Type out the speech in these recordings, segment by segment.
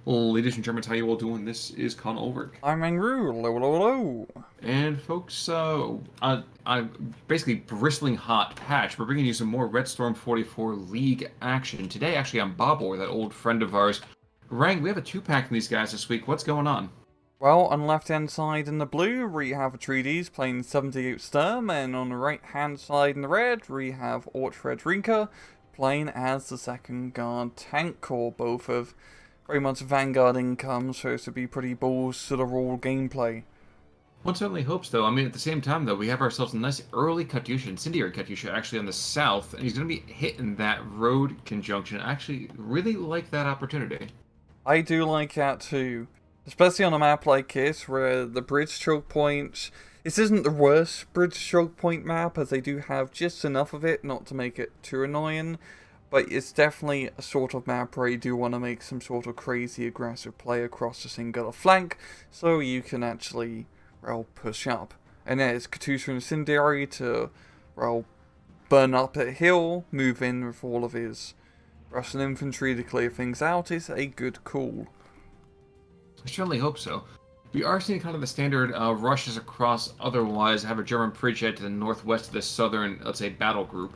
Ladies and gentlemen, how you all doing? This is Con Ulrich. I'm angry. Hello, hello, hello. And folks, I'm basically bristling hot patch. We're bringing you some more Redstorm 44 League action. Today, actually, I'm Bobor, that old friend of ours. Rang, we have a two-pack from these guys this week. What's going on? Well, on the left-hand side in the blue, we have Atreides playing 78 Sturm, and on the right-hand side in the red, we have Atreides playing as the second guard tank core. Both of very much Vanguard income, so it's to be pretty balls to the raw gameplay. One certainly hopes, though. I mean, at the same time, though, we have ourselves a nice early Katyusha, incendiary Katyusha, actually on the south, and he's going to be hitting that road conjunction. I actually really like that opportunity. I do like that too. Especially on a map like this, where the bridge choke point... This isn't the worst bridge choke point map, as they do have just enough of it, not to make it too annoying. But it's definitely a sort of map where you do want to make some sort of crazy aggressive play across the singular flank, so you can actually, well, push up. And there's Katusha Incendiary to, well, burn up a hill, move in with all of his Russian infantry to clear things out is a good call. I certainly hope so. We are seeing kind of the standard rushes across otherwise, have a German bridgehead to the northwest of the southern, let's say, battle group.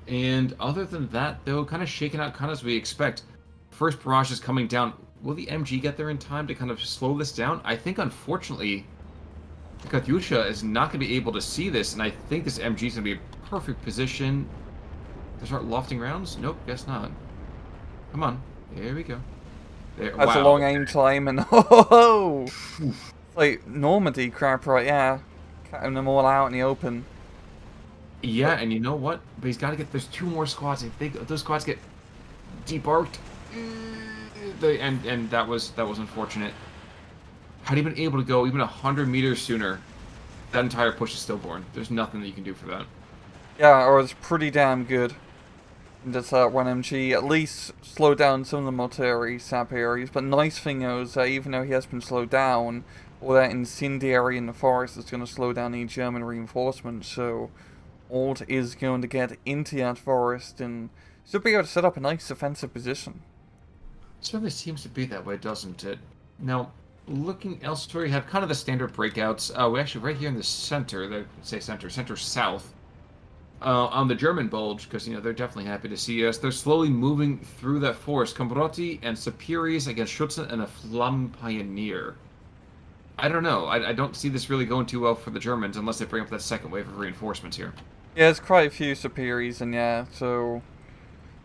And other than that, though, kind of shaking out kind of as we expect. First barrage is coming down. Will the MG get there in time to kind of slow this down? I think, unfortunately, Katyusha is not going to be able to see this, and I think this MG is going to be a perfect position to start lofting rounds. Nope, guess not. Come on. There we go. There, That's a wow. long aim time, and oh, like Normandy crap, right? Yeah, cutting them all out in the open. Yeah, and you know what? But he's got to get. There's two more squads. If those squads get debarked, and that was unfortunate. Had he been able to go even 100 meters sooner, that entire push is stillborn. There's nothing that you can do for that. Yeah, or it's pretty damn good. And that's 1MG at least slow down some of the military sap areas. But nice thing is that even though he has been slowed down, all that incendiary in the forest is going to slow down any German reinforcements. So Alt is going to get into that forest and still be able to set up a nice defensive position. It certainly seems to be that way, doesn't it? Now, looking elsewhere, you have kind of the standard breakouts. We actually right here in the center, center south. On the German bulge, because they're definitely happy to see us. They're slowly moving through that forest. Combroti and Superiors against Schutzen and a Flamm Pioneer. I don't know. I don't see this really going too well for the Germans unless they bring up that second wave of reinforcements here. Yeah, there's quite a few Superiors, and yeah, so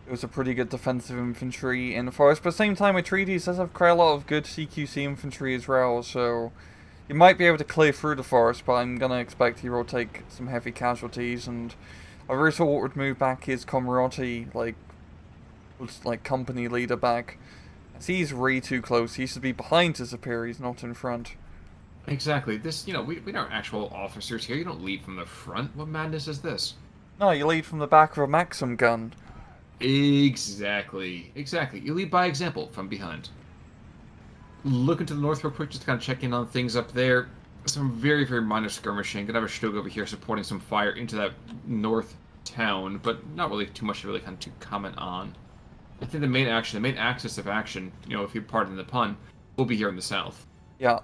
it was a pretty good defensive infantry in the forest. But at the same time, Atreides does have quite a lot of good CQC infantry as well, so you might be able to clear through the forest, but I'm gonna expect he will take some heavy casualties, and I really thought would move back his Comroti, like company leader back. As he's way too close. He should be behind his superiors, not in front. Exactly. This, we aren't actual officers here. You don't lead from the front. What madness is this? No, you lead from the back of a Maxim gun. Exactly. Exactly. You lead by example from behind. Looking to the north real quick, just to kind of check in on things up there. Some very, very minor skirmishing. Gonna have a Stug over here supporting some fire into that north town, but not really too much to really kind of to comment on. I think the main axis of action, if you pardon the pun, will be here in the south. Yeah.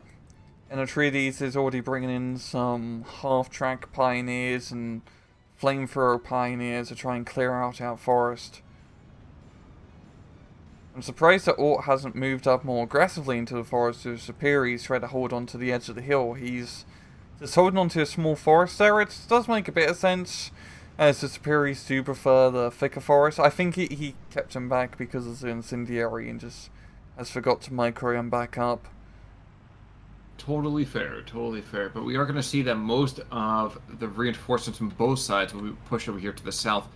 And Atreides is already bringing in some half-track pioneers and flamethrower pioneers to try and clear out our forest. I'm surprised that Ort hasn't moved up more aggressively into the forest to Superiors trying to hold on to the edge of the hill. He's just holding on to a small forest there. It does make a bit of sense, as the Superiors do prefer the thicker forest. I think he kept him back because of the incendiary and just has forgot to micro him back up. Totally fair, totally fair. But we are going to see that most of the reinforcements from both sides will be pushed over here to the south.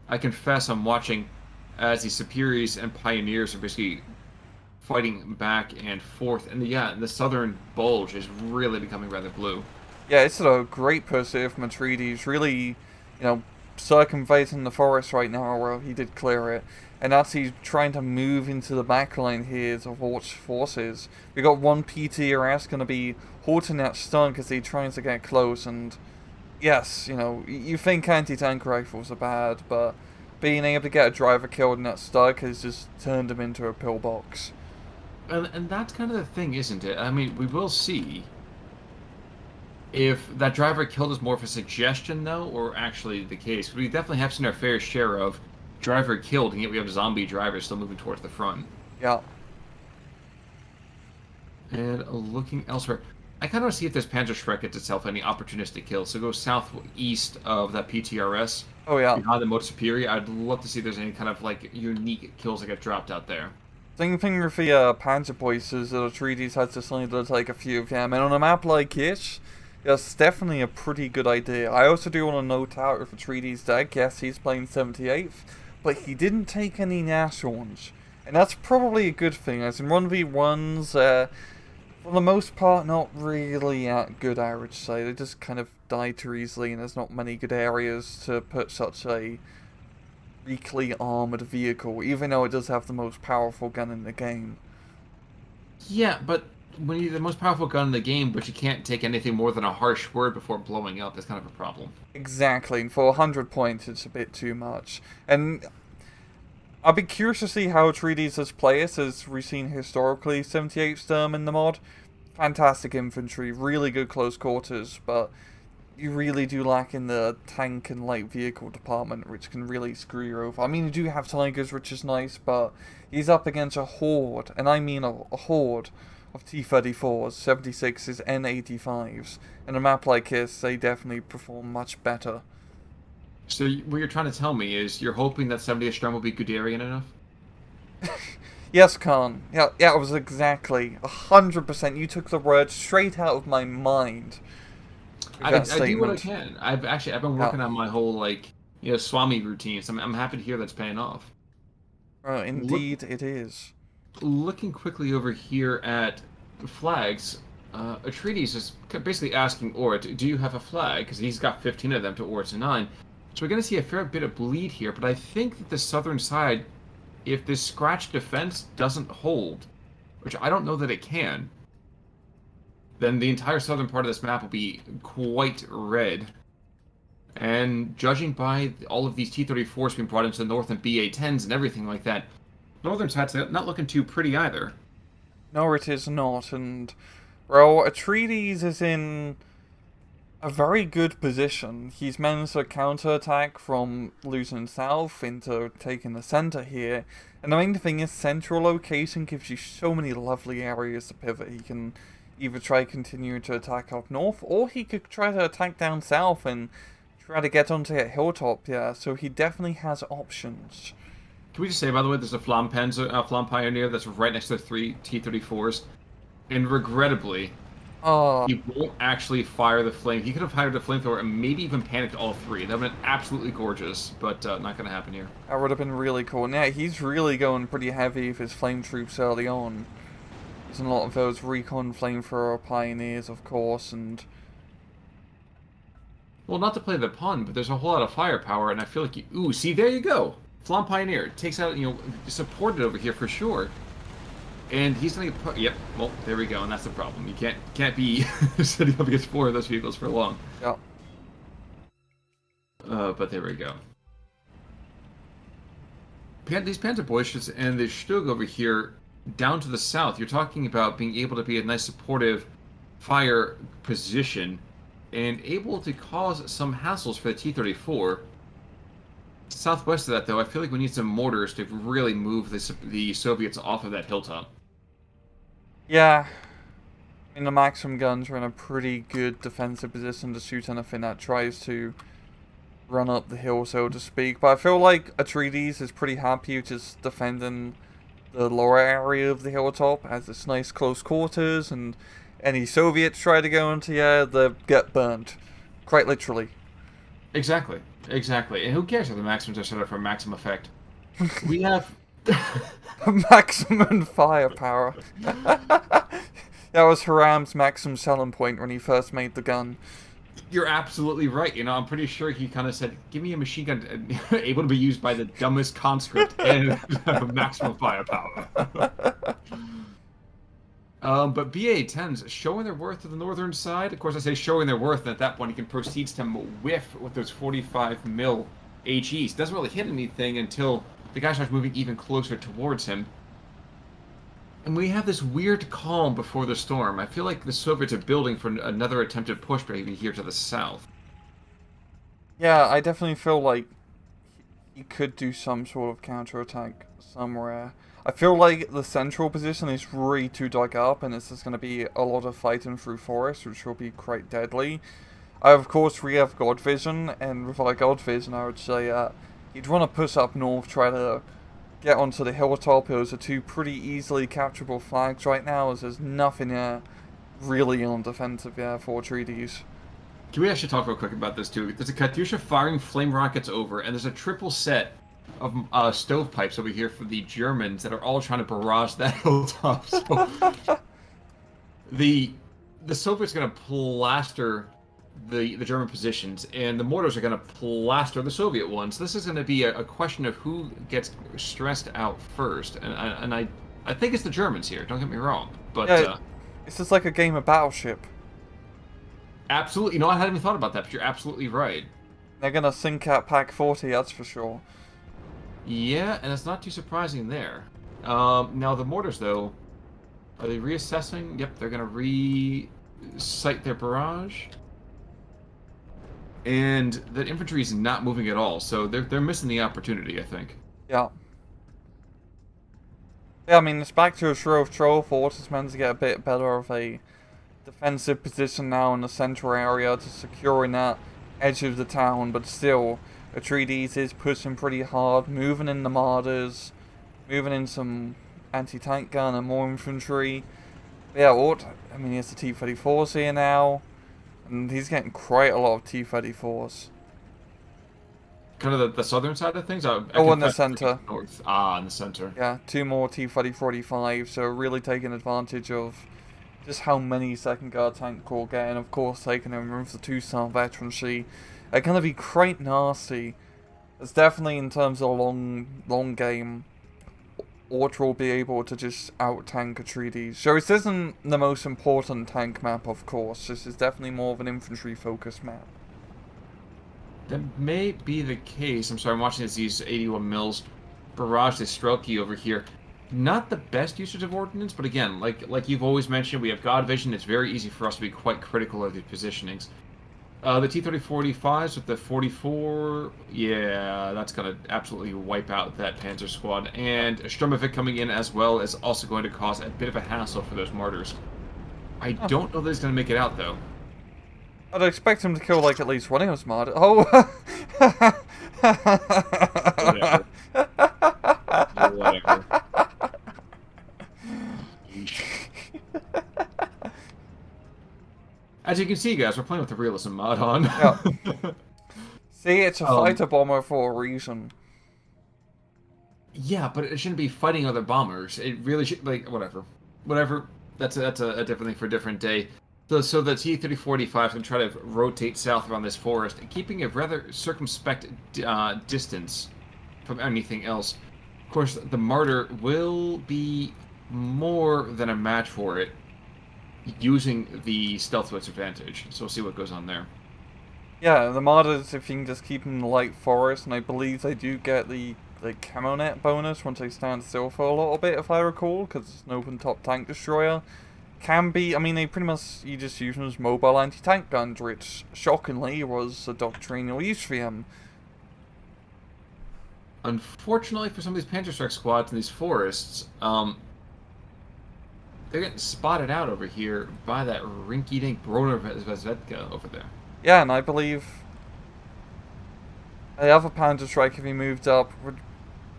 I confess I'm watching as the Superiors and Pioneers are basically fighting back and forth. And the southern bulge is really becoming rather blue. Yeah, it's a great pursuit from Atreides. Really, circumventing the forest right now where he did clear it. And as he's trying to move into the backline here of Ort's forces. We got one PTRS going to be halting that stun because he tries to get close. And yes, you think anti-tank rifles are bad, but being able to get a driver killed in that Stug has just turned him into a pillbox. And that's kind of the thing, isn't it? I mean, we will see if that driver killed is more of a suggestion, though, or actually the case. We definitely have seen our fair share of driver killed, and yet we have zombie drivers still moving towards the front. Yeah. And looking elsewhere, I kind of want to see if this Panzerschreck gets itself any opportunistic kills. So go southeast of that PTRS. Oh, yeah. Behind the Motor Superior. I'd love to see if there's any kind of, like, unique kills that get dropped out there. Same thing with the Panzer Voices that Atreides has decided to take a few of them. And on a map like it, that's definitely a pretty good idea. I also do want to note out with Atreides' deck, yes, he's playing 78th, but he didn't take any Nashorns. And that's probably a good thing, as in 1v1s, for the most part, not really at good, I would say. They just kind of die too easily, and there's not many good areas to put such a weakly armored vehicle, even though it does have the most powerful gun in the game. Yeah, but when you're the most powerful gun in the game, but you can't take anything more than a harsh word before blowing up, that's kind of a problem. Exactly, and for 100 points, it's a bit too much. And I'll be curious to see how Atreides has played it, as we've seen historically 78 Sturm in the mod. Fantastic infantry, really good close quarters, but you really do lack in the tank and light vehicle department, which can really screw you over. I mean, you do have Tigers, which is nice, but he's up against a horde, and I mean a horde, of T-34s, 76s, and 85s. And a map like this, they definitely perform much better. So what you're trying to tell me is you're hoping that 70th Strum will be Guderian enough? Yes, Khan. Yeah, it was exactly 100%. You took the words straight out of my mind. I do what I can. I've been working on my whole, like, Swami routine, so I'm happy to hear that's paying off. Indeed, it is. Looking quickly over here at flags, Atreides is basically asking Ort, do you have a flag? Because he's got 15 of them to Ort's 9. So we're going to see a fair bit of bleed here, but I think that the southern side, if this scratch defense doesn't hold, which I don't know that it can, then the entire southern part of this map will be quite red. And judging by all of these T-34s being brought into the north and BA-10s and everything like that, northern side's not looking too pretty either. No, it is not, and, well, Atreides is in a very good position. He's managed to counterattack from losing south into taking the center here, and the main thing is central location gives you so many lovely areas to pivot. He can either try continuing to attack up north, or he could try to attack down south and try to get onto a hilltop, yeah, so he definitely has options. Can we just say, by the way, there's a Flam Pioneer that's right next to the 3 T-34s, and regrettably, he won't actually fire the flame. He could have fired the flamethrower and maybe even panicked all 3. That would have been absolutely gorgeous, but not going to happen here. That would have been really cool. And yeah, he's really going pretty heavy with his flame troops early on. There's a lot of those recon flamethrower pioneers, of course, and... Well, not to play the pun, but there's a whole lot of firepower, and I feel like you... Ooh, see, there you go! Flam Pioneer takes out, supported over here for sure. And he's gonna get... Yep, well, there we go, and that's the problem. You can't be sitting up against 4 of those vehicles for long. Yeah. But there we go. These Panzer Boys and the Stug over here, down to the south, you're talking about being able to be a nice supportive fire position and able to cause some hassles for the T-34. Southwest of that, though, I feel like we need some mortars to really move the Soviets off of that hilltop. Yeah. I mean, the Maxim guns are in a pretty good defensive position to shoot anything that tries to run up the hill, so to speak. But I feel like Atreides is pretty happy with just defending the lower area of the hilltop, as it's nice close quarters, and any Soviets try to go into they get burnt. Quite literally. Exactly. And who cares if the Maxims are set up for maximum effect? We have... Maximum firepower. That was Hiram's maximum selling point when he first made the gun. You're absolutely right. I'm pretty sure he kind of said, give me a machine gun able to be used by the dumbest conscript and maximum firepower. But BA-10s showing their worth to the northern side. Of course, I say showing their worth, and at that point he can proceed to whiff with those 45 mil HEs. Doesn't really hit anything until the guy starts moving even closer towards him. And we have this weird calm before the storm. I feel like the Soviets are building for another attempted push maybe here to the south. Yeah, I definitely feel like he could do some sort of counterattack somewhere. I feel like the central position is really too dug up, and it's just going to be a lot of fighting through forest, which will be quite deadly. Of course, we have God Vision, and with our God Vision, I would say he'd want to push up north, try to get onto the hilltop. Those are two pretty easily capturable flags right now, as there's nothing really on defensive for Atreides. Can we actually talk real quick about this too? There's a Katyusha firing flame rockets over, and there's a triple set of stovepipes over here for the Germans that are all trying to barrage that hilltop. So the Soviets are going to plaster the German positions, and the mortars are going to plaster the Soviet ones. This is going to be a question of who gets stressed out first, and I think it's the Germans here. Don't get me wrong, but yeah, it's just like a game of Battleship. Absolutely, I hadn't even thought about that, but you're absolutely right. They're gonna sink at Pack 40, that's for sure. Yeah, and it's not too surprising there. Now the mortars, though, are they reassessing? Yep, they're gonna re-site their barrage. And the infantry is not moving at all, so they're missing the opportunity, I think. Yeah. Yeah, I mean, it's back to a Shrove Troll Fort. It's meant to get a bit better of a defensive position now in the central area to securing that edge of the town, but still, Atreides is pushing pretty hard, moving in the Martyrs, moving in some anti-tank gun and more infantry. But yeah, I mean, he has the T-34s here now, and he's getting quite a lot of T-34s. Kind of the southern side of things? Oh, in the center. North. In the center. Yeah, 2 more T-30-45, so really taking advantage of just how many second guard tank corps get, and of course taking them with the 2-star veterancy. They're going to be quite nasty. It's definitely, in terms of long game, Orta will be able to just out-tank Atreides. So this isn't the most important tank map, of course. This is definitely more of an infantry-focused map. That may be the case. I'm sorry, I'm watching these 81 mils barrage the Strelki over here. Not the best usage of ordnance, but again, like you've always mentioned, we have God Vision. It's very easy for us to be quite critical of the positionings. The T-30-45s with the 44, yeah, that's going to absolutely wipe out that Panzer squad. And Sturmovik coming in as well is also going to cause a bit of a hassle for those martyrs. I don't know that he's going to make it out, though. I'd expect him to kill, like, at least one of those martyrs. Oh! Whatever. Whatever. As you can see, guys, we're playing with the realism mod on. Yeah. See, it's a fighter bomber for a reason. Yeah, but it shouldn't be fighting other bombers. It really should, like, whatever. That's a different thing for a different day. So the T-30-45 can try to rotate south around this forest, keeping a rather circumspect distance from anything else. Of course, the Martyr will be more than a match for it, using the stealth to its advantage. So we'll see what goes on there. Yeah, the Martyrs, if you can just keep them in the light forest, and I believe they do get the camo net bonus once they stand still for a little bit, if I recall, because it's an open top tank destroyer. Can be, I mean, they pretty much, you just use them as mobile anti-tank guns, which, shockingly, was a doctrinal use for him. Unfortunately for some of these Panzer Strike squads in these forests, they're getting spotted out over here by that rinky-dink Broner Vezvetka over there. Yeah, and I believe the other Panzer Strike, if he moved up, would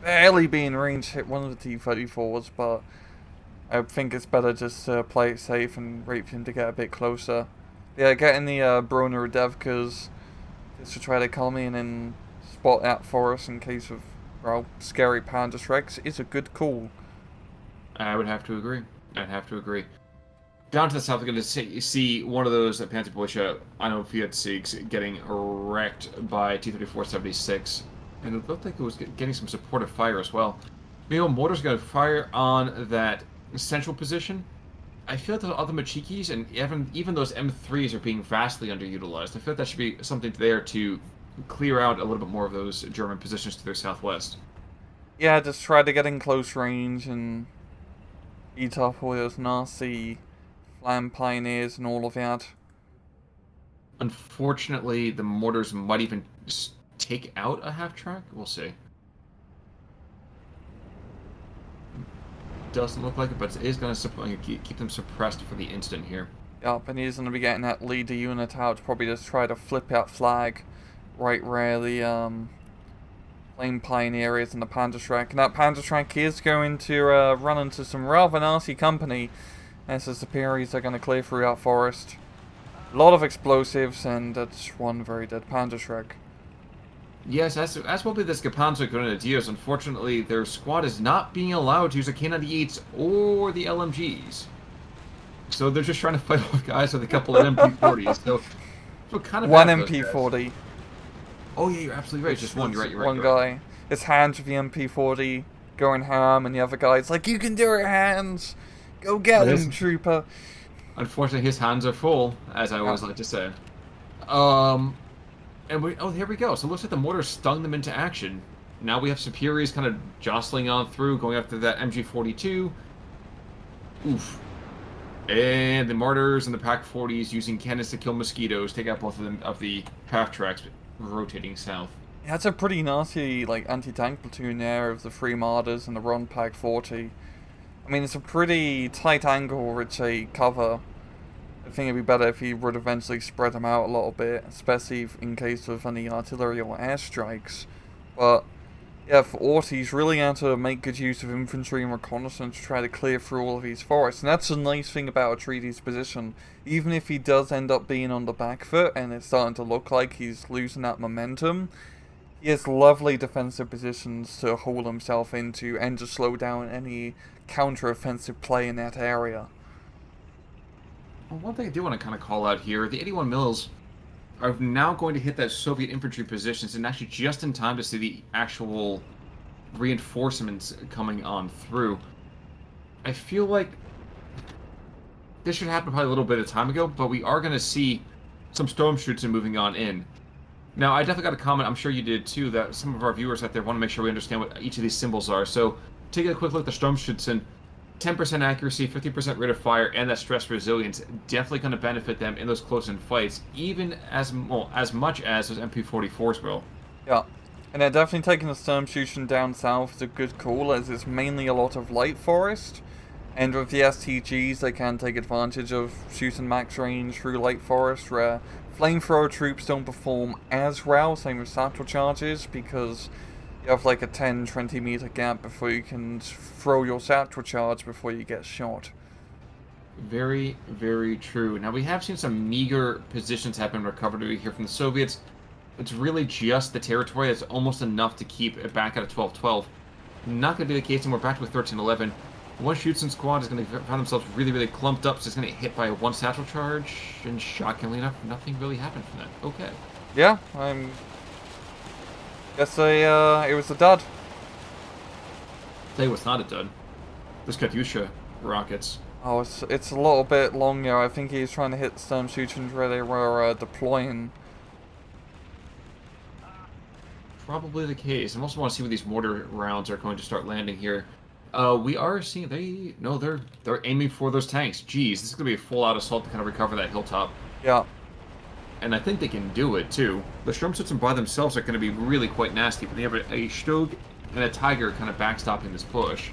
barely be in range to hit one of the T-34s, but I think it's better just to play it safe and wait for him to get a bit closer. Yeah, getting the Broner Radevkas just to try to come in and spot that for us in case of, well, scary Panzer Strikes is a good call. I would have to agree. I'd have to agree. Down to the south, we're going to see one of those Panzerbotscha, I know Fiat Siegs, getting wrecked by T-34-76. And it looked like it was getting some supportive fire as well. Meanwhile, mortar's going to fire on that central position. I feel like the other Machikis and even those M3s are being vastly underutilized. I feel like that should be something there to clear out a little bit more of those German positions to their southwest. Yeah, just try to get in close range and eat up all those nasty Flam Pioneers and all of that. Unfortunately, the mortars might even just take out a half track. We'll see. Doesn't look like it, but it is going to keep them suppressed for the instant here. Yup, and he's going to be getting that leader unit out to probably just try to flip out flag right where the Flame Pioneer is in the Panzerschreck. And that Panzerschreck is going to run into some rather nasty company as the Superiors are going to clear through that forest. A lot of explosives, and that's one very dead Panzerschreck. Yes, as will be the Scapanzo Grenadiers. Unfortunately, their squad is not being allowed to use the K98s or the LMGs. So they're just trying to fight off guys with a couple of MP40s. So kind of one MP40. Oh yeah, you're absolutely right. Just one. You're right. One guy. His hands with the MP40 going ham, and the other guy's like, "You can do it, Hands. Go get him, trooper." Unfortunately, his hands are full, as I always like to say. And here we go. So it looks like the mortar stung them into action. Now we have Superiors kind of jostling on through, going after that MG42. Oof. And the Martyrs and the Pack 40s using cannons to kill mosquitoes, take out both of them of the half tracks, rotating south. Yeah, that's a pretty nasty anti-tank platoon there of the 3 Martyrs and the Ron Pack 40. I mean, it's a pretty tight angle with a cover. I think it'd be better if he would eventually spread them out a little bit, especially in case of any artillery or airstrikes. But yeah, for Ort, he's really had to make good use of infantry and reconnaissance to try to clear through all of these forests. And that's the nice thing about Atreides' position. Even if he does end up being on the back foot and it's starting to look like he's losing that momentum, he has lovely defensive positions to hold himself into and to slow down any counter-offensive play in that area. Well, one thing I do want to kind of call out here, the 81 Mills are now going to hit that Soviet infantry positions, and actually just in time to see the actual reinforcements coming on through. I feel like this should happen probably a little bit of time ago, but we are going to see some Sturmschützen moving on in. Now, I definitely got a comment, I'm sure you did too, that some of our viewers out there want to make sure we understand what each of these symbols are. So, take a quick look at the Sturmschützen. 10% accuracy, 50% rate of fire, and that stress resilience definitely going to benefit them in those close-in fights, even as much as those MP44s will. Yeah, and they're definitely taking the Sturmschützen down south is a good call, as it's mainly a lot of light forest, and with the STGs they can take advantage of shooting max range through light forest, where flamethrower troops don't perform as well, same with satchel charges, because you have like a 10-20 meter gap before you can throw your satchel charge before you get shot. Very, very true. Now, we have seen some meager positions have been recovered here from the Soviets. It's really just the territory that's almost enough to keep it back at a 12-12. Not going to be the case anymore. Back to a 13-11. One Schützen squad is going to find themselves really, really clumped up, so it's going to get hit by one satchel charge, and shockingly enough, nothing really happened from that. Okay. Yeah, guess it was a dud. Tell you what's not a dud. Those Katyusha rockets. Oh, it's a little bit longer. I think he's trying to hit Sturmschützen where they were deploying. Probably the case. I also want to see where these mortar rounds are going to start landing here. We are seeing they're aiming for those tanks. Jeez, this is going to be a full-out assault to kind of recover that hilltop. Yeah. And I think they can do it, too. The Sturmschützen by themselves are going to be really quite nasty, but they have a Stug and a Tiger kind of backstopping this push.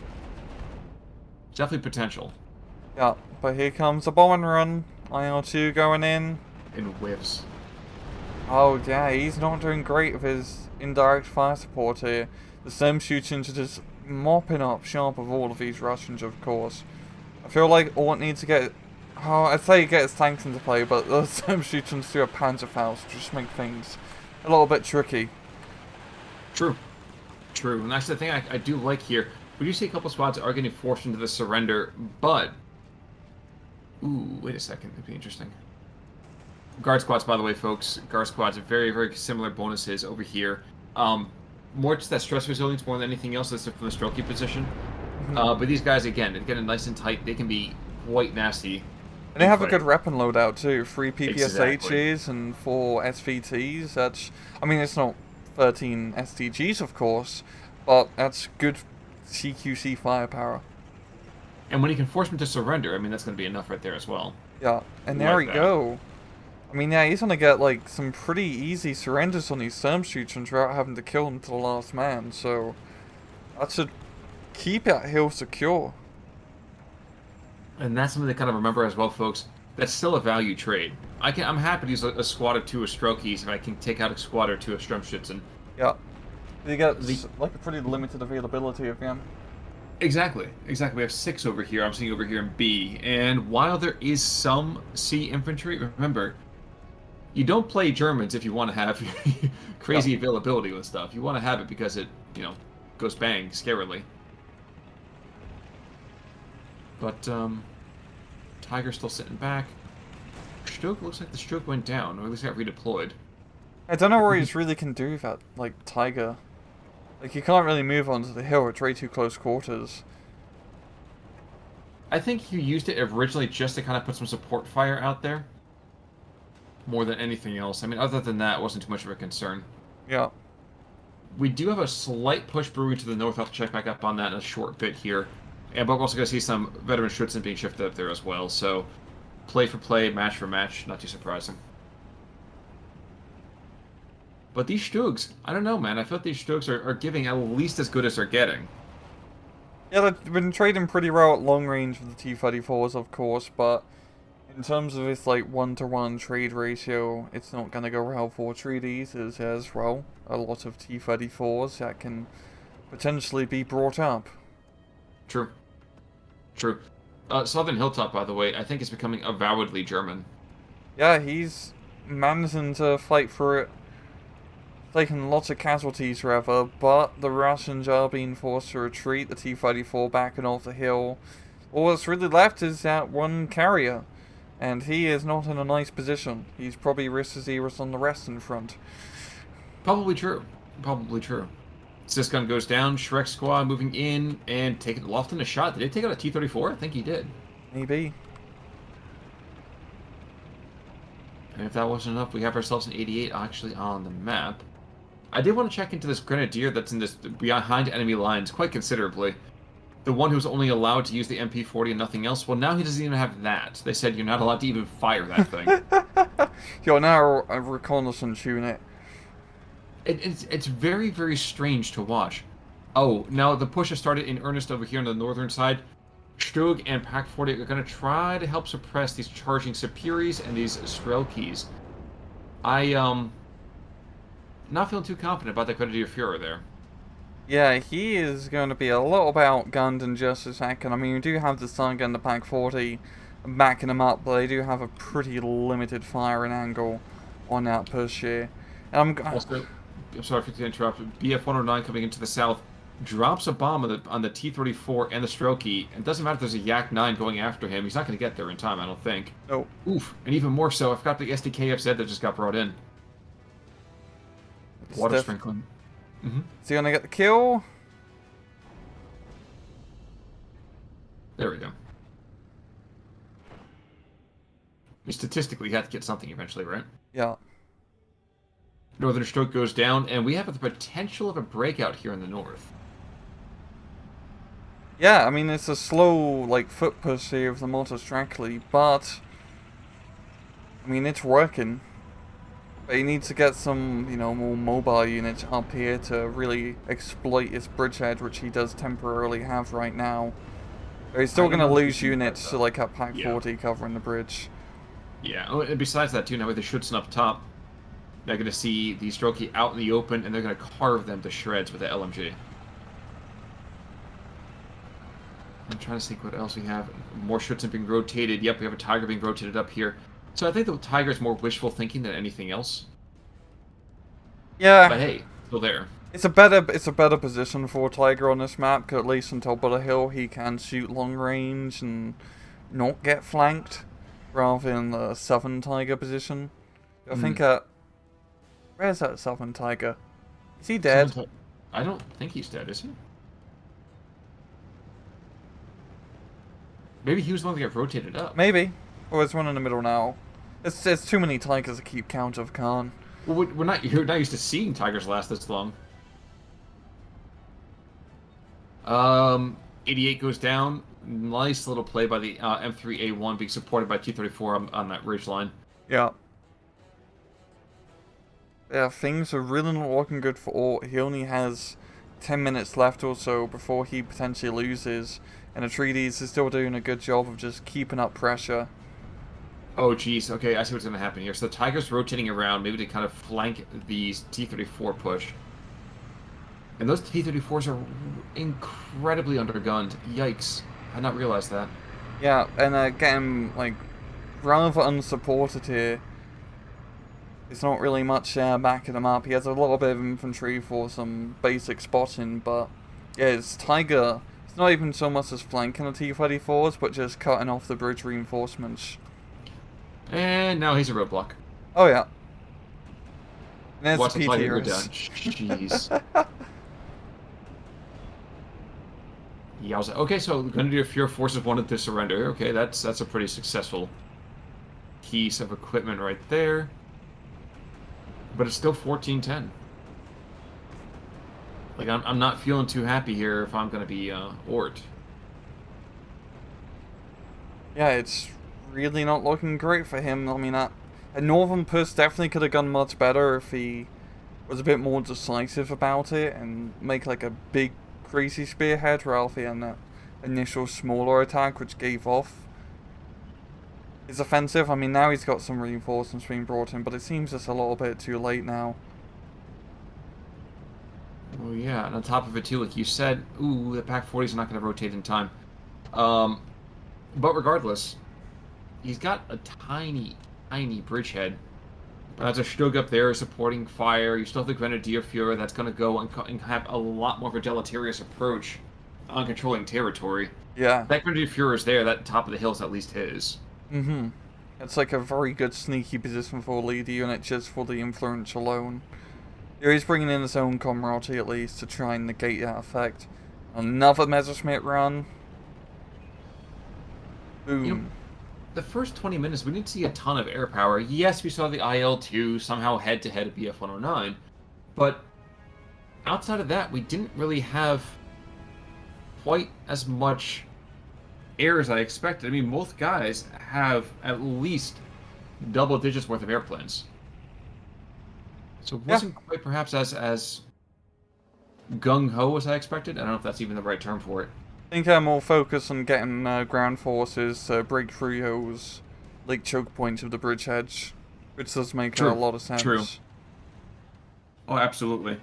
Definitely potential. Yeah, but here comes the bomb and run. IL-2 going in. In whiffs. Oh, yeah, he's not doing great with his indirect fire support here. The Sturmschützen are just mopping up sharp of all of these Russians, of course. I feel like Ort needs to get... Oh, I'd say get his tanks into play, but the Sturmschützen do a Panzerfaust to just make things a little bit tricky. True. True. And that's the thing I do like here. We do see a couple squads that are getting forced into the surrender, but... Ooh, wait a second. That'd be interesting. Guard squads, by the way, folks. Guard squads are very, very similar bonuses over here. More just that stress resilience more than anything else. That's from the strokey position. Mm-hmm. But these guys, again, they get it nice and tight. They can be quite nasty. And they have a good weapon loadout too. 3 PPSHs Exactly. and 4 SVTs. That's, I mean, it's not 13 STGs, of course, but that's good CQC firepower. And when he can force him to surrender, I mean, that's going to be enough right there as well. Yeah, and there we Like that. go. I mean, yeah, he's gonna get like some pretty easy surrenders on these Sturm Students without having to kill them to the last man, so that should keep that hill secure. And that's something to kind of remember as well, folks. That's still a value trade. I'm happy to use a squad or two of Strokies if I can take out a squad or two of Sturmschützen. Yeah. You get The- like a pretty limited availability of them. Exactly. We have 6 over here. I'm seeing over here in B. And while there is some C infantry, remember, you don't play Germans if you want to have crazy availability with stuff. You want to have it because it, goes bang scarily. But, Tiger's still sitting back. Stroke looks like the stroke went down, or at least got redeployed. I don't know what he really can do with that, like, Tiger. Like, he can't really move onto the hill, it's way too close quarters. I think he used it originally just to kind of put some support fire out there. More than anything else. I mean, other than that, it wasn't too much of a concern. Yeah. We do have a slight push brewery to the north. I'll have to check back up on that in a short bit here. And but we're also going to see some veteran Schützen being shifted up there as well. So, play for play, match for match, not too surprising. But these Stugs, I don't know, man. I feel like these Stugs are giving at least as good as they're getting. Yeah, they've been trading pretty well at long range with the T-34s, of course, but in terms of its, like, 1-to-1 trade ratio, it's not going to go well for Atreides, as there's, well, a lot of T-34s that can potentially be brought up. True. Southern Hilltop, by the way, I think is becoming avowedly German. Yeah, he's managing to fight for it, taking lots of casualties rather, but the Russians are being forced to retreat, the T-34 backing off the hill. All that's really left is that one carrier, and he is not in a nice position. He's probably risked his ears on the Western front. Probably true. Siscon goes down, Shrek squad moving in, and taking Lofton a shot. Did they take out a T-34? I think he did. Maybe. And if that wasn't enough, we have ourselves an 88 actually on the map. I did want to check into this Grenadier that's in this behind enemy lines quite considerably. The one who's only allowed to use the MP40 and nothing else. Well, now he doesn't even have that. They said you're not allowed to even fire that thing. You're now a reconnaissance unit. It's very, very strange to watch. Oh, now the push has started in earnest over here on the northern side. Stug and Pack 40 are going to try to help suppress these charging Sapiris and these Strelkies. Not feeling too confident about that Grenadier Führer there. Yeah, he is going to be a little bit outgunned in just a second. I mean, we do have the Sun Gun, the Pack 40 backing him up, but they do have a pretty limited firing angle on that push here. And I'm sorry to interrupt. BF-109 coming into the south drops a bomb on the T-34 and the Strelky, and it doesn't matter if there's a Yak-9 going after him. He's not going to get there in time, I don't think. Nope. Oof. And even more so, I forgot the SDKFZ that just got brought in. Water sprinkling. Is he going to get the kill? There we go. Statistically, you have to get something eventually, right? Yeah. Northern Stroke goes down, and we have the potential of a breakout here in the north. Yeah, I mean, it's a slow, like, foot push here of the Mortar Strackley, but I mean, it's working. But he needs to get some, more mobile units up here to really exploit his bridgehead, which he does temporarily have right now. But he's still going to lose units to, like, a Pack 40 covering the bridge. Yeah, oh, and besides that, too, now with the Schützen up top, they're going to see the Strelky out in the open, and they're going to carve them to shreds with the LMG. I'm trying to think what else we have. More Schützen being rotated. Yep, we have a Tiger being rotated up here. So I think the Tiger is more wishful thinking than anything else. Yeah. But hey, still there. It's a better position for Tiger on this map, because at least on top of the hill he can shoot long range and not get flanked, rather than the Southern Tiger position. I think where's that Southern Tiger? Is he dead? I don't think he's dead, is he? Maybe he was the one that got rotated up. Maybe. Or it's one in the middle now. It's too many Tigers to keep count of, Khan. Well, we're not used to seeing Tigers last this long. 88 goes down. Nice little play by the M3A1 being supported by T-34 on that ridge line. Yeah. Yeah, things are really not looking good for Ort. He only has 10 minutes left or so before he potentially loses, and Atreides is still doing a good job of just keeping up pressure. Oh, geez. Okay, I see what's going to happen here. So the Tiger's rotating around, maybe to kind of flank these T-34 push. And those T-34s are incredibly undergunned. Yikes. I had not realized that. Yeah, and getting, like, rather unsupported here. It's not really much backing him up. He has a little bit of infantry for some basic spotting, but yeah, it's Tiger. It's not even so much as flanking the T-34s, but just cutting off the bridge reinforcements. And now he's a roadblock. Oh yeah. There's Watch the Tiger go down. PTRs. Jeez. Yowza. Okay, so Grenadier Fear forces wanted to surrender. Okay, that's a pretty successful piece of equipment right there. But it's still 14-10. Like, I'm not feeling too happy here if I'm going to be Ort. Yeah, it's really not looking great for him. I mean, a Northern Puss definitely could have gone much better if he was a bit more decisive about it and make like a big crazy spearhead rather than that initial smaller attack which gave off his offensive. I mean, now he's got some reinforcements being brought in, but it seems just a little bit too late now. Oh yeah, and on top of it too, like you said, ooh, the Pack 40s are not going to rotate in time. But regardless, he's got a tiny bridgehead. That's a Stug up there supporting fire. You still have the Grenadier Führer that's going to go and have a lot more of a deleterious approach on controlling territory. Yeah. That Grenadier Führer is there. That top of the hill is at least his. Mm-hmm. It's like a very good sneaky position for a leader unit just for the influence alone. Here he's bringing in his own Comradely at least to try and negate that effect. Another Messerschmitt run. Boom. You know, the first 20 minutes, we didn't see a ton of air power. Yes, we saw the IL-2 somehow head-to-head at BF-109, but outside of that, we didn't really have quite as much air as I expected. I mean, both guys have at least double digits worth of airplanes. So it wasn't quite perhaps as gung-ho as I expected. I don't know if that's even the right term for it. I think I'm more focused on getting ground forces to break through those like choke points of the bridgeheads, which does make a lot of sense. True. Oh, absolutely.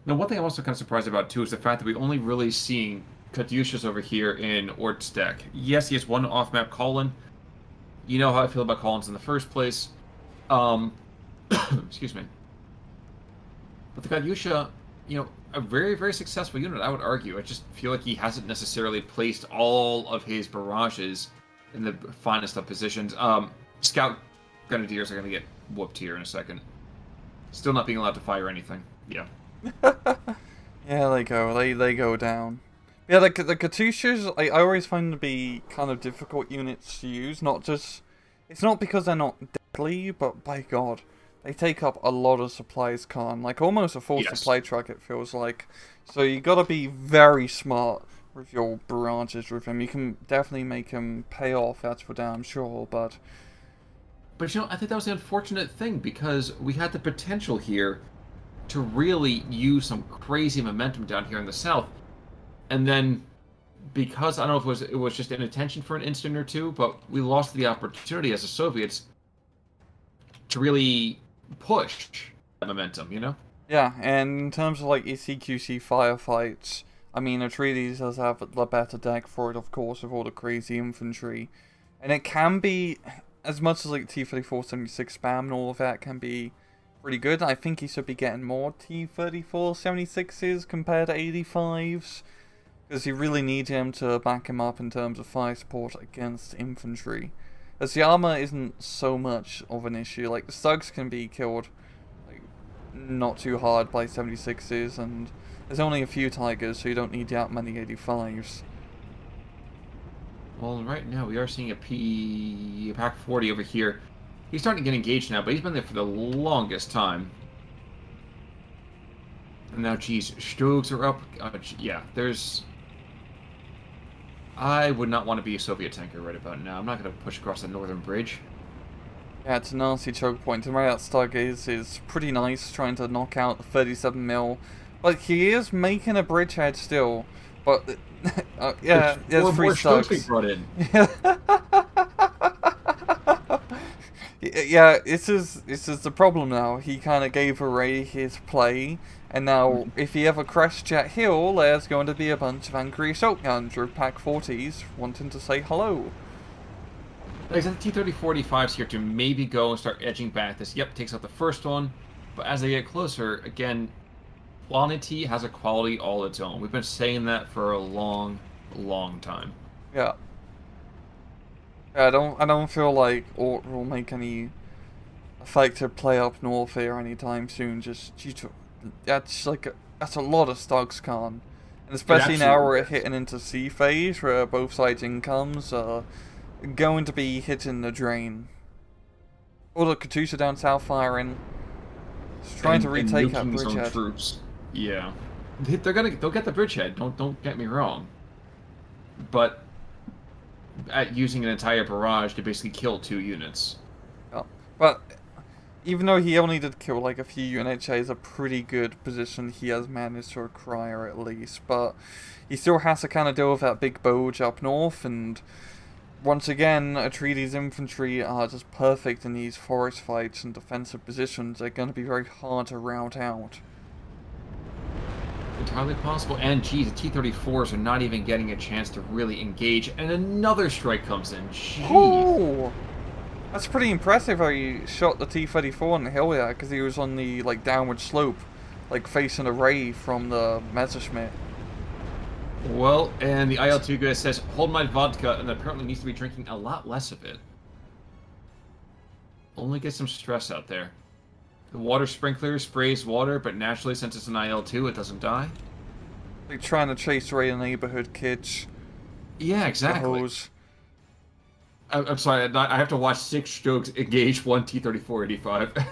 Now, one thing I'm also kind of surprised about, too, is the fact that we only really seeing Katyushas over here in Ort's deck. Yes, he has one off-map Colin. You know how I feel about Collins in the first place. Excuse me. But the Katyusha, you know, a very, very successful unit, I would argue. I just feel like he hasn't necessarily placed all of his barrages in the finest of positions. Scout Grenadiers are going to get whooped here in a second. Still not being allowed to fire anything. Yeah. Yeah, they go down. Yeah, the Katyushas, I always find them to be kind of difficult units to use. It's not because they're not deadly, but by God, they take up a lot of supplies, like almost a full supply truck, it feels like. So you gotta be very smart with your barrages with him. You can definitely make him pay off, that's for damn sure, but you know, I think that was the unfortunate thing, because we had the potential here to really use some crazy momentum down here in the south. And then, because, I don't know if it was just inattention for an instant or two, but we lost the opportunity as the Soviets to really push that momentum, you know? Yeah, and in terms of like ECQC firefights, I mean, Atreides does have the better deck for it, of course, with all the crazy infantry. And it can be, as much as like T-34-76 spam and all of that can be pretty good, I think he should be getting more T-34-76s compared to 85s. Because you really need him to back him up in terms of fire support against infantry. As the armor isn't so much of an issue, like the Stugs can be killed like, not too hard by 76s, and there's only a few Tigers, so you don't need that many 85s. Well, right now we are seeing a Pack 40 over here. He's starting to get engaged now, but he's been there for the longest time. And now, geez, Stugs are up. Yeah, there's... I would not want to be a Soviet tanker right about now. I'm not going to push across the northern bridge. Yeah, it's a nasty choke point. And where that Stug is pretty nice, trying to knock out the 37 mil. But he is making a bridgehead still. But, yeah, there's three Stugs. Brought in. Yeah, this is the problem now. He kind of gave away his play, and now if he ever crashed Jet Hill, there's going to be a bunch of angry shotguns or Pack 40s wanting to say hello. Like the T-30-45's here to maybe go and start edging back. This, yep, takes out the first one, but as they get closer, again, quantity has a quality all its own. We've been saying that for a long, long time. Yeah. I don't feel like Ort will make any effective play up north here anytime soon. Just due to that's a lot of Stugs, Khan, and especially now we're hitting into C phase where both sides' incomes are going to be hitting the drain. Oh, look, Katusha down south firing, just trying to retake that bridgehead. Troops. Yeah, they'll get the bridgehead. Don't get me wrong, but at using an entire barrage to basically kill 2 units. Yeah. But even though he only did kill like a few units, that is a pretty good position he has managed to acquire at least. But he still has to kind of deal with that big bulge up north, and once again, Atreides' infantry are just perfect in these forest fights and defensive positions. They're going to be very hard to rout out. Entirely possible, and geez, the T-34s are not even getting a chance to really engage, and another strike comes in. Jeez. Oh, that's pretty impressive how he shot the T-34 on the hill there, because he was on the like downward slope, like facing a ray from the Messerschmitt. Well, and the IL-2 guy says, hold my vodka, and apparently needs to be drinking a lot less of it. Only get some stress out there. The water sprinkler sprays water, but naturally, since it's an IL-2, it doesn't die. Like trying to chase away the neighborhood kids. Yeah, exactly. I'm sorry, I have to watch 6 strokes engage 1 T-34-85.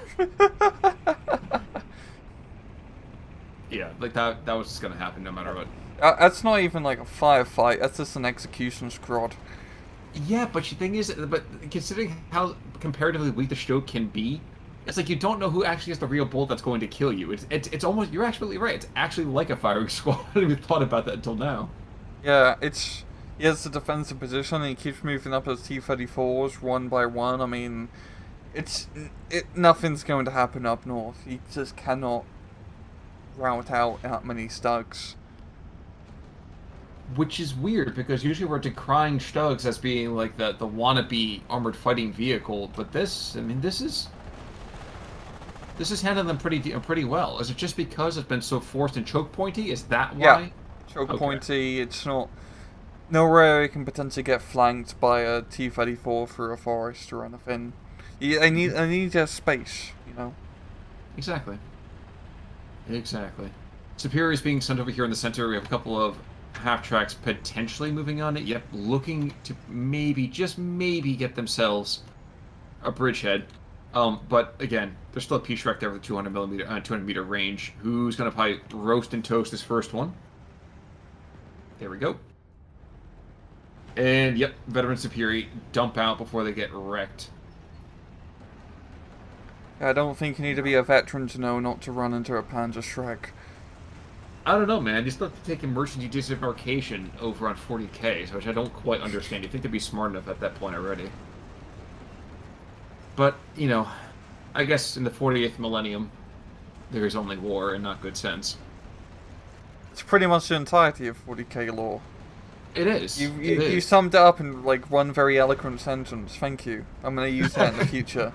Yeah, like that was just gonna happen no matter what. That's not even like a firefight, that's just an execution squad. Yeah, but the thing is, but considering how comparatively weak the stroke can be, it's like you don't know who actually has the real bullet that's going to kill you. It's almost, you're absolutely right. It's actually like a firing squad. I hadn't even thought about that until now. Yeah, he has the defensive position and he keeps moving up his T-34s one by one. I mean, nothing's going to happen up north. He just cannot rout out that many Stugs. Which is weird, because usually we're decrying Stugs as being like the wannabe armored fighting vehicle, but this, I mean, this is handling them pretty well. Is it just because it's been so forced and choke pointy? Is that why? Yeah, choke pointy. It's not nowhere you can potentially get flanked by a T-34 through a forest or anything. I need just space, you know. Exactly. Superior is being sent over here in the center. We have a couple of half-tracks potentially moving on it. Yep, looking to just maybe get themselves a bridgehead. But again, there's still a P-Shrek there with a 200 meter range. Who's gonna probably roast and toast this first one? There we go. And yep, veteran Superior dump out before they get wrecked. I don't think you need to be a veteran to know not to run into a Panzer Shrek. I don't know, man. You still have to take emergency disembarkation over on 40K, which I don't quite understand. You'd think they'd be smart enough at that point already. But, you know, I guess in the 48th millennium, there is only war and not good sense. It's pretty much the entirety of 40K lore. It is. You summed it up in like one very eloquent sentence. Thank you. I'm going to use that in the future.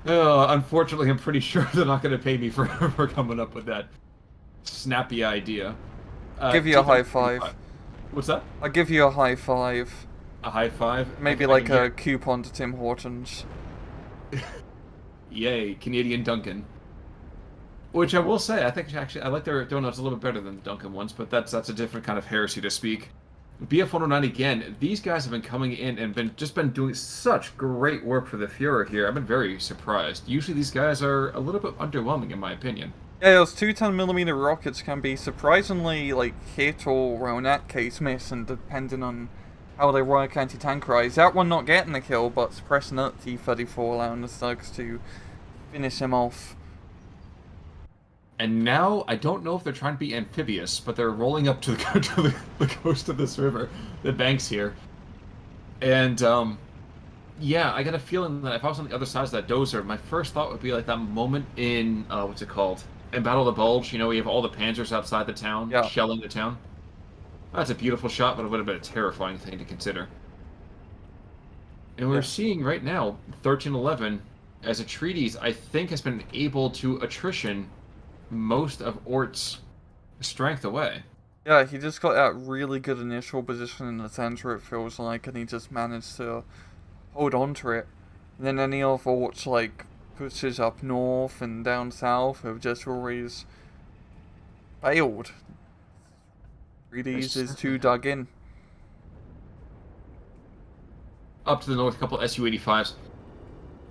Unfortunately, I'm pretty sure they're not going to pay me for coming up with that snappy idea. I'll give you a high five. What's that? I'll give you a high five. A high five? Maybe like a coupon to Tim Hortons. Yay, Canadian Dunkin'. Which I will say, I think actually I like their donuts a little bit better than the Dunkin' ones, but that's a different kind of heresy to speak. BF-109 again, these guys have been coming in and been doing such great work for the Fuhrer here. I've been very surprised. Usually these guys are a little bit underwhelming in my opinion. Yeah, those two 10mm rockets can be surprisingly, like, hit or, in that case, miss, and depending on how they work anti-tank-wise. That one not getting the kill, but suppressing that T-34, allowing the Stugs to finish him off. And now, I don't know if they're trying to be amphibious, but they're rolling up to the coast of this river, the banks here. And, yeah, I got a feeling that if I was on the other side of that dozer, my first thought would be like that moment in, what's it called? In Battle of the Bulge, you know, we have all the panzers outside the town, Yeah. shelling the town. That's a beautiful shot, but it would have been a terrifying thing to consider. And we're seeing right now, 1311, as Atreides, I think, has been able to attrition most of Ort's strength away. Yeah, he just got that really good initial position in the center, it feels like, and he just managed to hold on to it. And then any of Ort's, like, pushes up north and down south have just always failed. 3Ds is too dug in. Up to the north, a couple Su-85s.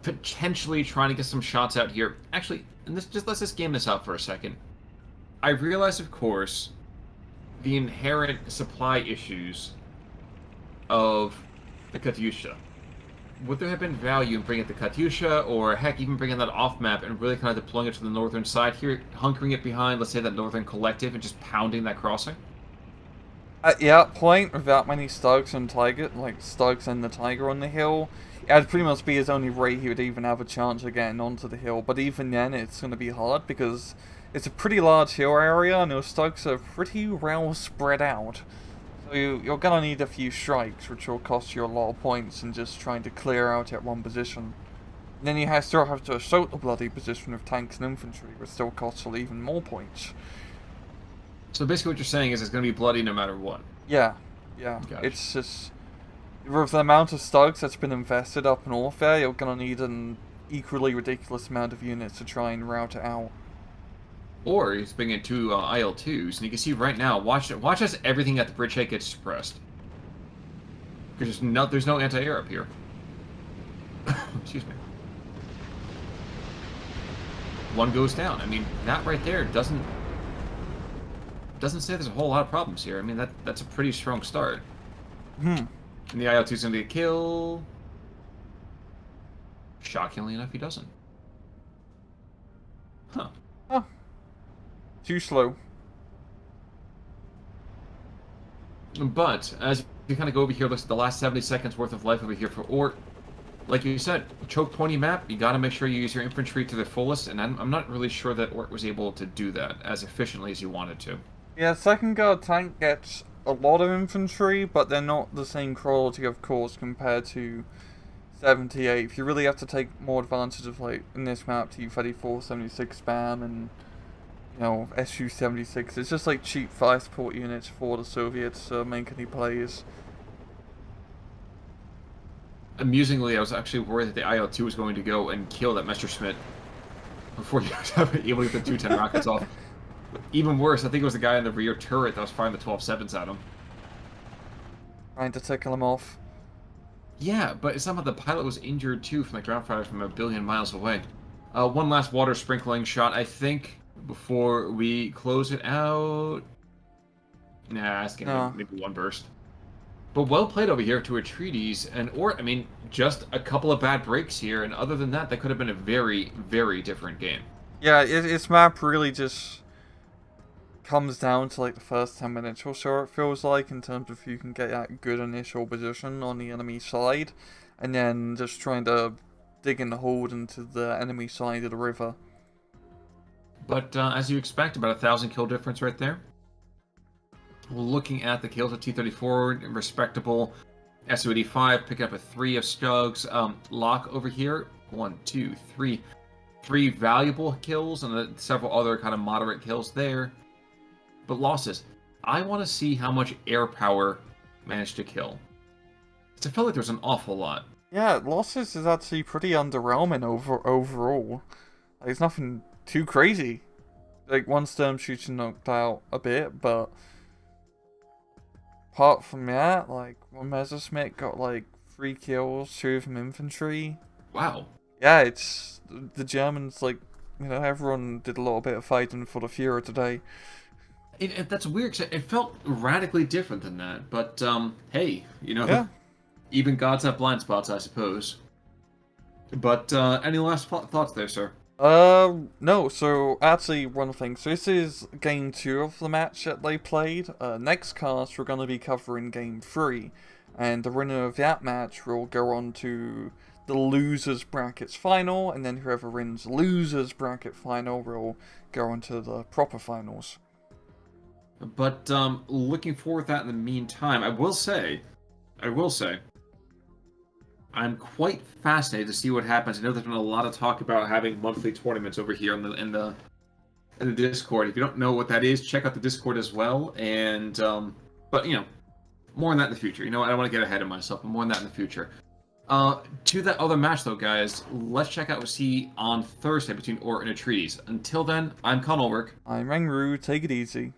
Potentially trying to get some shots out here. Actually, and let's just game this out for a second. I realize, of course, the inherent supply issues of the Katyusha. Would there have been value in bringing the Katyusha, or heck, even bringing that off map and really kind of deploying it to the northern side here, hunkering it behind, let's say, that northern collective, and just pounding that crossing? At that point, with that many Stugs and Tiger, like Stugs and the Tiger on the hill, it'd pretty much be his only way he would even have a chance of getting onto the hill. But even then, it's going to be hard because it's a pretty large hill area, and those Stugs are pretty well spread out. So you're going to need a few strikes, which will cost you a lot of points in just trying to clear out at one position. And then you still have to assault the bloody position with tanks and infantry, which still costs you even more points. So basically what you're saying is it's going to be bloody no matter what. Yeah. Gotcha. It's just, with the amount of Stugs that's been invested up north there, you're going to need an equally ridiculous amount of units to try and route it out. Or he's bringing two IL-2s, and you can see right now, watch as everything at the bridgehead gets suppressed. Because there's no anti-air up here. Excuse me. One goes down. I mean, that right there doesn't say there's a whole lot of problems here. I mean, that's a pretty strong start. And the IL-2's gonna be a kill. Shockingly enough, he doesn't. Huh. Oh. Too slow. But, as you kind of go over here, looks at the last 70 seconds worth of life over here for Ort. Like you said, choke pointy map, you gotta make sure you use your infantry to their fullest, and I'm not really sure that Ort was able to do that as efficiently as you wanted to. Yeah, second guard tank gets a lot of infantry, but they're not the same quality, of course, compared to 78. You really have to take more advantage of, like, in this map, T-34, 76 spam, and, you know, Su-76. It's just like cheap fire support units for the Soviets to make any plays. Amusingly, I was actually worried that the IL-2 was going to go and kill that Messerschmitt before you were able to get the 210 rockets off. Even worse, I think it was the guy in the rear turret that was firing the 12-7s at him. Trying to tickle him off. Yeah, but somehow the pilot was injured too from the ground fire from a billion miles away. One last water sprinkling shot, I think, before we close it out. Nah, it's gonna be maybe one burst. But well played over here to Atreides, and I mean, just a couple of bad breaks here, and other than that, that could have been a very, very different game. Yeah, its map really just comes down to like the first 10 minutes or so, it feels like, in terms of if you can get that good initial position on the enemy side, and then just trying to dig in the hold into the enemy side of the river. But as you expect, about 1,000 kill difference right there. Looking at the kills of T-34, respectable. Su-85 picking up a 3 of Stugs. Locke over here, 1, 2, 3. 3 valuable kills and several other kind of moderate kills there. But losses. I want to see how much air power managed to kill. I felt like there was an awful lot. Yeah, losses is actually pretty underwhelming overall. Like, it's nothing too crazy. Like, one Sturm shooter knocked out a bit, but apart from that, like, one Messerschmitt got like 3 kills, 2 from infantry. Wow. Yeah, it's the Germans like everyone did a little bit of fighting for the Fuhrer today. That's weird, 'cause it felt radically different than that. But, hey, Yeah. even gods have blind spots, I suppose. But, any last thoughts there, sir? No, so actually one thing. So this is game 2 of the match that they played. Next cast we're going to be covering game 3. And the winner of that match will go on to the losers brackets final, and then whoever wins losers bracket final will go on to the proper finals. But, looking forward to that in the meantime, I will say, I'm quite fascinated to see what happens. I know there's been a lot of talk about having monthly tournaments over here in the Discord. If you don't know what that is, check out the Discord as well. And but more on that in the future. I don't want to get ahead of myself, but more on that in the future. To that other match though, guys, let's check out what we see on Thursday between Orc and Atreides. Until then, I'm Conolwork. I'm Rangru, take it easy.